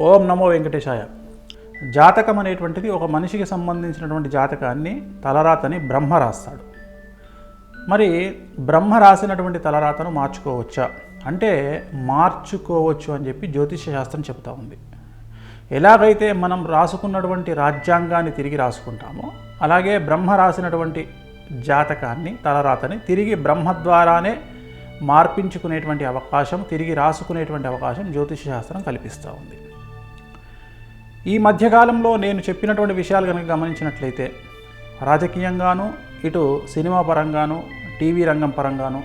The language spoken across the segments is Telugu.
ఓం నమో వెంకటేశాయ. జాతకం అనేటువంటిది ఒక మనిషికి సంబంధించినటువంటి జాతకాన్ని తలరాతని బ్రహ్మ రాస్తాడు. మరి బ్రహ్మ రాసినటువంటి తలరాతను మార్చుకోవచ్చా అంటే మార్చుకోవచ్చు అని చెప్పి జ్యోతిష శాస్త్రం చెబుతూ ఉంది. ఎలాగైతే మనం రాసుకున్నటువంటి రాజ్యాంగాన్ని తిరిగి రాసుకుంటామో అలాగే బ్రహ్మ రాసినటువంటి జాతకాన్ని తలరాతని తిరిగి బ్రహ్మ ద్వారానే మార్పించుకునేటువంటి అవకాశం, తిరిగి రాసుకునేటువంటి అవకాశం జ్యోతిష శాస్త్రం కల్పిస్తూ ఉంది. ఈ మధ్యకాలంలో నేను చెప్పినటువంటి విషయాలు కనుక గమనించినట్లయితే రాజకీయంగాను, ఇటు సినిమా పరంగాను, టీవీ రంగం పరంగాను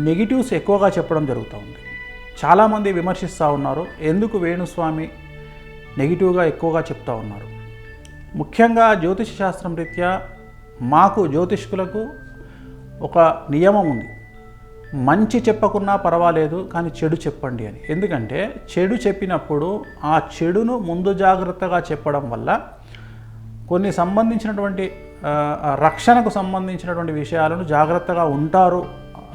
నెగిటివ్స్ ఎక్కువగా చెప్పడం జరుగుతూ ఉంది. చాలామంది విమర్శిస్తూ ఉన్నారు, ఎందుకు వేణుస్వామి నెగిటివ్గా ఎక్కువగా చెప్తూ ఉన్నారు. ముఖ్యంగా జ్యోతిష శాస్త్రం రీత్యా మాకు జ్యోతిష్కులకు ఒక నియమం ఉంది, మంచి చెప్పకున్నా పర్వాలేదు కానీ చెడు చెప్పండి అని. ఎందుకంటే చెడు చెప్పినప్పుడు ఆ చెడును ముందు జాగ్రత్తగా చెప్పడం వల్ల కొన్ని సంబంధించినటువంటి రక్షణకు సంబంధించినటువంటి విషయాలను జాగ్రత్తగా ఉంటారు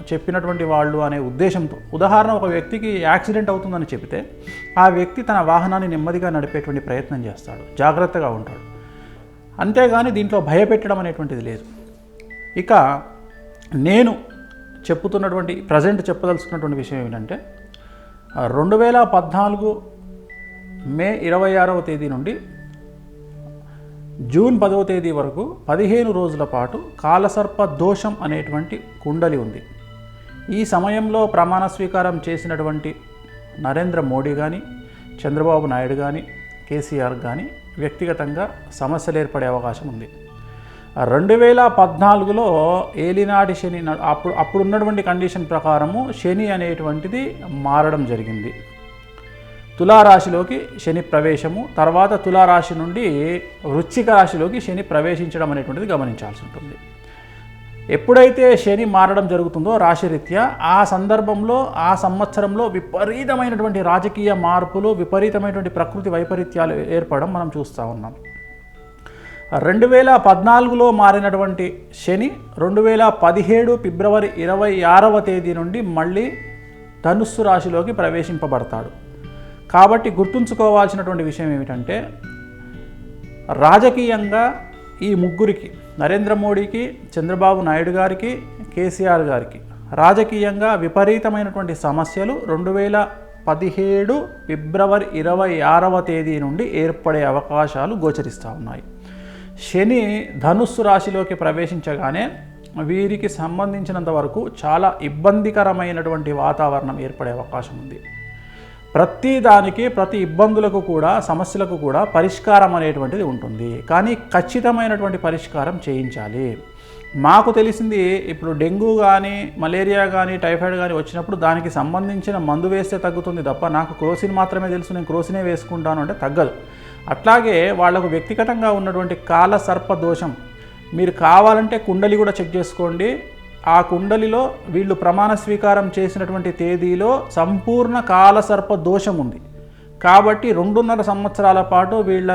చెప్పినటువంటి వాళ్ళు అనే ఉద్దేశంతో. ఉదాహరణ, ఒక వ్యక్తికి యాక్సిడెంట్ అవుతుందని చెబితే ఆ వ్యక్తి తన వాహనాన్ని నెమ్మదిగా నడిపేటువంటి ప్రయత్నం చేస్తాడు, జాగ్రత్తగా ఉంటాడు. అంతేగాని దీంట్లో భయపెట్టడం అనేటువంటిది లేదు. ఇక నేను చెప్పుతున్నటువంటి ప్రజెంట్ చెప్పదలుచుకున్నటువంటి విషయం ఏమిటంటే 2014 మే 26వ తేదీ నుండి జూన్ 10వ తేదీ వరకు 15 రోజుల పాటు కాలసర్ప దోషం అనేటువంటి కుండలి ఉంది. ఈ సమయంలో ప్రమాణ స్వీకారం చేసినటువంటి నరేంద్ర మోడీ కానీ, చంద్రబాబు నాయుడు కానీ, కేసీఆర్ కానీ వ్యక్తిగతంగా సమస్యలు ఏర్పడే అవకాశం ఉంది. 2014లో ఏలినాటి శని అప్పుడున్నటువంటి కండిషన్ ప్రకారము శని అనేటువంటిది మారడం జరిగింది. తులారాశిలోకి శని ప్రవేశము, తర్వాత తులారాశి నుండి వృశ్చిక రాశిలోకి శని ప్రవేశించడం అనేటువంటిది గమనించాల్సి ఉంటుంది. ఎప్పుడైతే శని మారడం జరుగుతుందో రాశిరీత్యా ఆ సందర్భంలో ఆ సంవత్సరంలో విపరీతమైనటువంటి రాజకీయ మార్పులు, విపరీతమైనటువంటి ప్రకృతి వైపరీత్యాలు ఏర్పడడం మనం చూస్తూ ఉన్నాం. 2014లో మారినటువంటి శని 2017 ఫిబ్రవరి 26వ తేదీ నుండి మళ్ళీ ధనుస్సు రాశిలోకి ప్రవేశింపబడతాడు. కాబట్టి గుర్తుంచుకోవాల్సినటువంటి విషయం ఏమిటంటే రాజకీయంగా ఈ ముగ్గురికి, నరేంద్ర మోడీకి, చంద్రబాబు నాయుడు గారికి, కేసీఆర్ గారికి రాజకీయంగా విపరీతమైనటువంటి సమస్యలు 2017 ఫిబ్రవరి 26వ తేదీ నుండి ఏర్పడే అవకాశాలు గోచరిస్తూ ఉన్నాయి. శని ధనుస్సు రాశిలోకి ప్రవేశించగానే వీరికి సంబంధించినంత వరకు చాలా ఇబ్బందికరమైనటువంటి వాతావరణం ఏర్పడే అవకాశం ఉంది. ప్రతి దానికి, ప్రతి ఇబ్బందులకు కూడా, సమస్యలకు కూడా పరిష్కారం అనేటువంటిది ఉంటుంది. కానీ ఖచ్చితమైనటువంటి పరిష్కారం చేయించాలి. మాకు తెలిసింది, ఇప్పుడు డెంగ్యూ కానీ, మలేరియా కానీ, టైఫాయిడ్ కానీ వచ్చినప్పుడు దానికి సంబంధించిన మందు వేస్తే తగ్గుతుంది తప్ప నాకు క్రోసిన్ మాత్రమే తెలుసు, నేను క్రోసినే వేసుకుంటాను అంటే తగ్గదు. అట్లాగే వాళ్లకు వ్యక్తిగతంగా ఉన్నటువంటి కాల సర్ప దోషం, మీరు కావాలంటే కుండలి కూడా చెక్ చేసుకోండి. ఆ కుండలిలో వీళ్ళు ప్రమాణ స్వీకారం చేసినటువంటి తేదీలో సంపూర్ణ కాలసర్ప దోషం ఉంది. కాబట్టి 2.5 సంవత్సరాల పాటు వీళ్ళ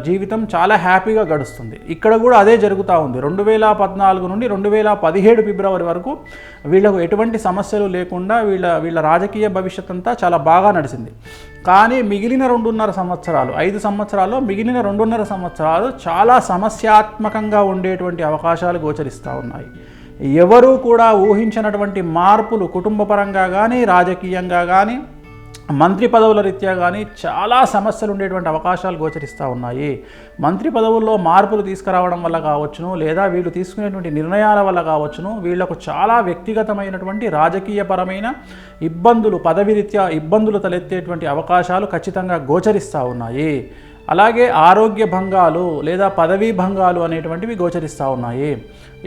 జీవితం చాలా హ్యాపీగా గడుస్తుంది. ఇక్కడ కూడా అదే జరుగుతూ ఉంది. 2014 నుండి 2017 ఫిబ్రవరి వరకు వీళ్ళకు ఎటువంటి సమస్యలు లేకుండా వీళ్ళ రాజకీయ భవిష్యత్ అంతా చాలా బాగా నడిచింది. కానీ మిగిలిన 2.5 సంవత్సరాలు, 5 సంవత్సరాల్లో మిగిలిన 2.5 సంవత్సరాలు చాలా సమస్యాత్మకంగా ఉండేటువంటి అవకాశాలు గోచరిస్తూ ఉన్నాయి. ఎవరూ కూడా ఊహించినటువంటి మార్పులు కుటుంబ పరంగా కానీ, రాజకీయంగా కానీ, మంత్రి పదవుల రీత్యా కానీ చాలా సమస్యలు ఉండేటువంటి అవకాశాలు గోచరిస్తూ ఉన్నాయి. మంత్రి పదవుల్లో మార్పులు తీసుకురావడం వల్ల కావచ్చును, లేదా వీళ్ళు తీసుకునేటువంటి నిర్ణయాల వల్ల కావచ్చును, వీళ్లకు చాలా వ్యక్తిగతమైనటువంటి రాజకీయపరమైన ఇబ్బందులు, పదవి రీత్యా ఇబ్బందులు తలెత్తేటువంటి అవకాశాలు ఖచ్చితంగా గోచరిస్తూ ఉన్నాయి. అలాగే ఆరోగ్య భంగాలు లేదా పదవీ భంగాలు అనేటువంటివి గోచరిస్తూ ఉన్నాయి.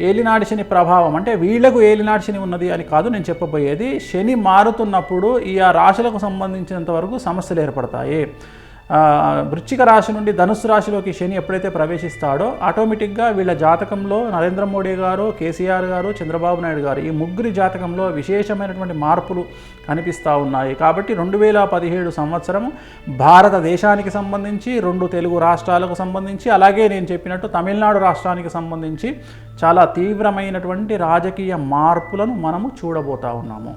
ఏలినాటి శని ప్రభావం అంటే వీళ్లకు ఏలినాటి శని ఉన్నది అని కాదు నేను చెప్పబోయేది. శని మారుతున్నప్పుడు ఈ రాశులకు సంబంధించినంత వరకు సమస్యలు ఏర్పడతాయి. వృశ్చిక రాశి నుండి ధనుస్సు రాశిలోకి శని ఎప్పుడైతే ప్రవేశిస్తాడో ఆటోమేటిక్గా వీళ్ళ జాతకంలో నరేంద్ర మోడీ గారు, కేసీఆర్ గారు, చంద్రబాబు నాయుడు గారు ఈ ముగ్గురి జాతకంలో విశేషమైనటువంటి మార్పులు కనిపిస్తూ ఉన్నాయి. కాబట్టి 2017 సంవత్సరం భారతదేశానికి సంబంధించి, 2 తెలుగు రాష్ట్రాలకు సంబంధించి, అలాగే నేను చెప్పినట్టు తమిళనాడు రాష్ట్రానికి సంబంధించి చాలా తీవ్రమైనటువంటి రాజకీయ మార్పులను మనము చూడబోతా ఉన్నాము.